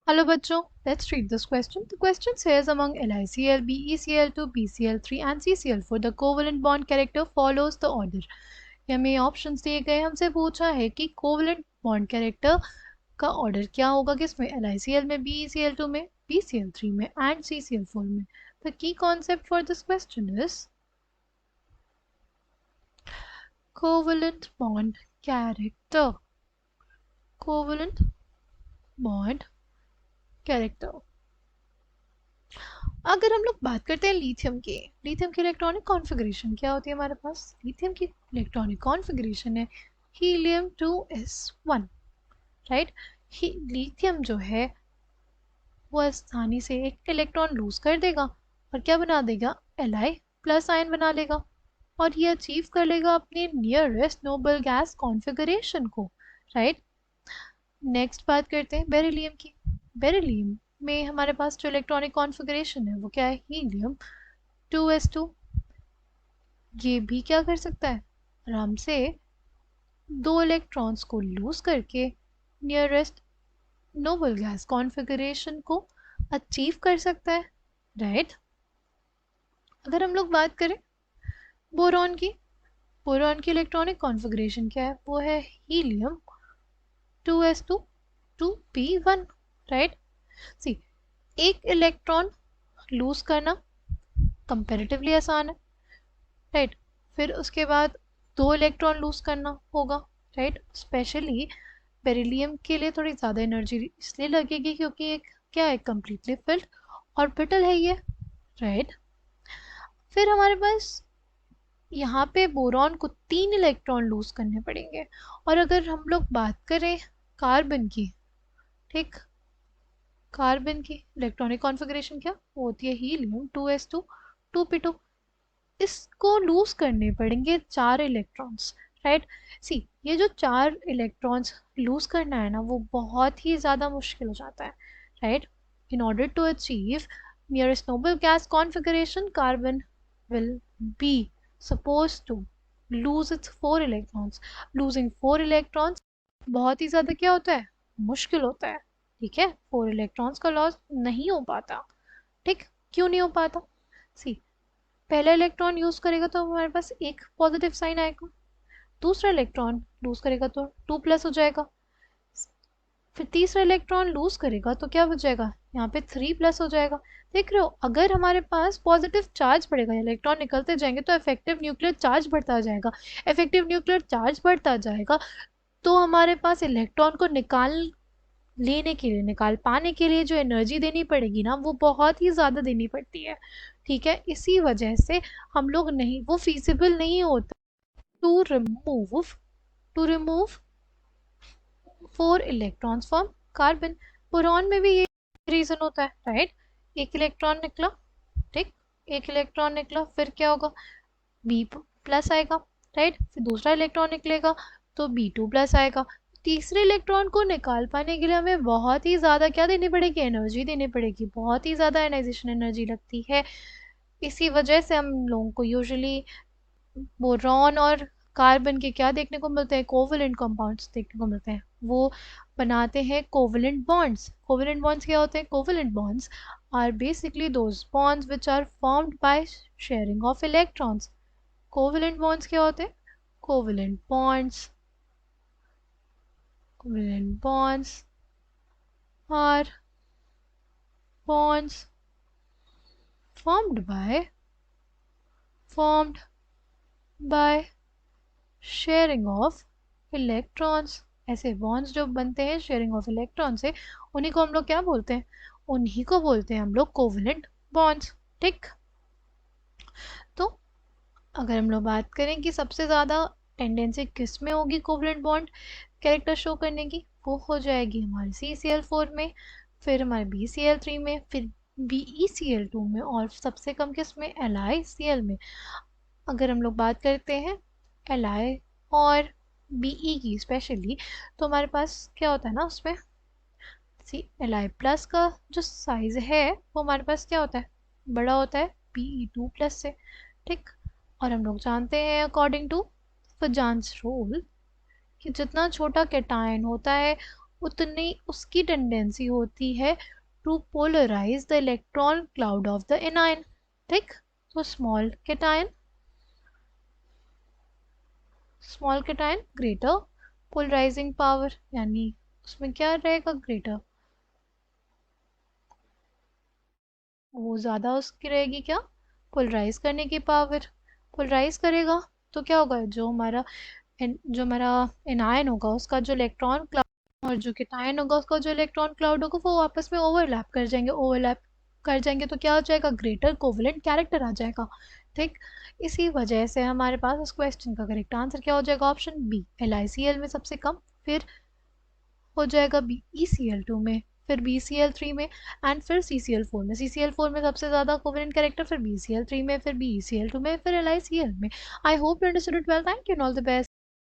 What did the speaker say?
Hello बच्चों, let's read this question. The question says among LiCl, BeCl2, BCl3 and CCl4 the covalent bond character follows the order. ये हमें options दिए गए, हमसे पूछा है कि कोवलेंट बॉन्ड कैरेक्टर का ऑर्डर क्या होगा, किसमें, LiCl में, BeCl2 में, BCl3 में एंड CCl4 में. The key concept for this question is covalent bond character. Covalent bond character. अगर हम लोग बात करते हैं लिथियम की इलेक्ट्रॉनिक कॉन्फ़िगरेशन क्या होती है हमारे पास. लिथियम की इलेक्ट्रॉनिक कॉन्फ़िगरेशन है हीलियम 2s1, राइट. लिथियम जो है वो आसानी से एक इलेक्ट्रॉन लूज कर देगा और क्या बना देगा, Li प्लस आयन बना लेगा और ये अचीव कर लेगा अपने नियरेस्ट नोबल गैस कॉन्फ़िगरेशन को, राइट. नेक्स्ट बात करते हैं बेरिलियम की. बेरिलियम में हमारे पास जो इलेक्ट्रॉनिक कॉन्फ़िगरेशन है वो क्या है, हीलियम 2s2. ये भी क्या कर सकता है, आराम से दो इलेक्ट्रॉन्स को लूज करके नियरेस्ट नोबल गैस कॉन्फ़िगरेशन को अचीव कर सकता है, राइट. अगर हम लोग बात करें बोरॉन की इलेक्ट्रॉनिक कॉन्फ़िगरेशन क्या है, वो है हीलियम 2s2 2p1, राइट. सी, एक इलेक्ट्रॉन लूज करना कंपैरेटिवली आसान है, राइट. फिर उसके बाद दो इलेक्ट्रॉन लूज करना होगा, राइट. स्पेशली बेरिलियम के लिए थोड़ी ज़्यादा एनर्जी इसलिए लगेगी क्योंकि एक क्या है, कम्प्लीटली फिल्ड ऑर्बिटल है ये, राइट. फिर हमारे पास यहाँ पे बोरॉन को 3 इलेक्ट्रॉन लूज करने पड़ेंगे. और अगर हम लोग बात करें कार्बन की, ठीक, कार्बन की इलेक्ट्रॉनिक कॉन्फ़िगरेशन क्या होती है, हीलियम 2s2 2p2. इसको लूज करने पड़ेंगे 4 इलेक्ट्रॉन्स, राइट. सी, ये जो 4 इलेक्ट्रॉन्स लूज करना है ना वो बहुत ही ज़्यादा मुश्किल हो जाता है, right. In order to achieve nearest noble gas configuration carbon will be supposed to lose its 4 electrons. losing 4 electrons बहुत ही ज़्यादा क्या होता है, मुश्किल होता है, ठीक है. 4 इलेक्ट्रॉन्स का लॉस नहीं हो पाता, ठीक. क्यों नहीं हो पाता, सी, पहला इलेक्ट्रॉन यूज करेगा तो हमारे पास एक पॉजिटिव साइन आएगा, दूसरा इलेक्ट्रॉन लूज करेगा तो 2+ हो जाएगा, फिर तीसरा इलेक्ट्रॉन लूज करेगा तो क्या बचेगा, यहाँ पे 3+ हो जाएगा. देख रहे हो, अगर हमारे पास पॉजिटिव चार्ज बढ़ेगा, इलेक्ट्रॉन निकलते जाएंगे तो इफेक्टिव न्यूक्लियर चार्ज बढ़ता जाएगा. इफेक्टिव न्यूक्लियर चार्ज बढ़ता जाएगा तो हमारे पास इलेक्ट्रॉन को निकाल पाने के लिए जो एनर्जी देनी पड़ेगी ना वो बहुत ही ज़्यादा देनी पड़ती है, ठीक है. इसी वजह से हम लोग नहीं, वो फीसिबल नहीं होता to remove 4 electrons from carbon. Boron में भी ये रीज़न होता है, राइट. एक इलेक्ट्रॉन निकला, ठीक, एक इलेक्ट्रॉन निकला, फिर क्या होगा, B+ आएगा, राइट. फिर दूसरा इलेक्ट्रॉन निकलेगा तो B2+ आएगा. तीसरे इलेक्ट्रॉन को निकाल पाने के लिए हमें बहुत ही ज़्यादा क्या देनी पड़ेगी, एनर्जी देनी पड़ेगी, बहुत ही ज़्यादा आयनाइजेशन एनर्जी लगती है. इसी वजह से हम लोगों को यूजुअली बोरॉन और कार्बन के क्या देखने को मिलते हैं, कोवलेंट कंपाउंड्स देखने को मिलते हैं. वो बनाते हैं कोवलेंट बॉन्ड्स. कोवलेंट बॉन्ड्स क्या होते हैं, covalent bonds are basically those bonds which are formed by sharing of electrons. Covalent bonds क्या होते हैं, covalent bonds are bonds formed by sharing of electrons. ऐसे बॉन्ड्स जो बनते हैं शेयरिंग ऑफ इलेक्ट्रॉन से, उन्हीं को हम लोग क्या बोलते हैं, उन्हीं को बोलते हैं हम लोग कोवलेंट बॉन्ड्स, ठीक. तो अगर हम लोग बात करें कि सबसे ज़्यादा टेंडेंसी किस में होगी कोवलेंट बॉन्ड कैरेक्टर शो करने की, वो हो जाएगी हमारे CCl4 में, फिर हमारे BCl3 में, फिर BeCl2 में और सबसे कम किस में, LiCl में. अगर हम लोग बात करते हैं Li और Be की स्पेशली, तो हमारे पास क्या होता है ना उसमें, Li+ का जो साइज है वो हमारे पास क्या होता है, बड़ा होता है Be2+ से, ठीक. और हम लोग जानते हैं अकॉर्डिंग टू फजान्स रूल कि जितना छोटा कैटायन होता है उतनी उसकी टेंडेंसी होती है to polarise the electron cloud of the anion. ठीक, तो small cation greater polarising power, यानी उसमें क्या रहेगा, ग्रेटर, वो ज़्यादा उसकी रहेगी क्या, पोलराइज करने की पावर। पोलराइज करेगा तो क्या होगा, जो हमारा एनायन होगा उसका जो इलेक्ट्रॉन क्लाउड और जो कैटायन होगा उसका जो इलेक्ट्रॉन क्लाउड होगा वो आपस में ओवरलैप कर जाएंगे तो क्या हो जाएगा, ग्रेटर कोवलेंट कैरेक्टर आ जाएगा। ठीक, इसी वजह से हमारे पास इस क्वेश्चन का करेक्ट आंसर क्या हो जाएगा, ऑप्शन बी, LiCl में सबसे कम, फिर हो जाएगा बी ECl2 में, फिर BCl3 में, एंड फिर CCl4 में। CCl4 में सबसे ज़्यादा कोवेलेंट कैरेक्टर, फिर BCl3 में, फिर BeCl2 में, फिर LiCl में। I hope you understood it well, thank you and all the best.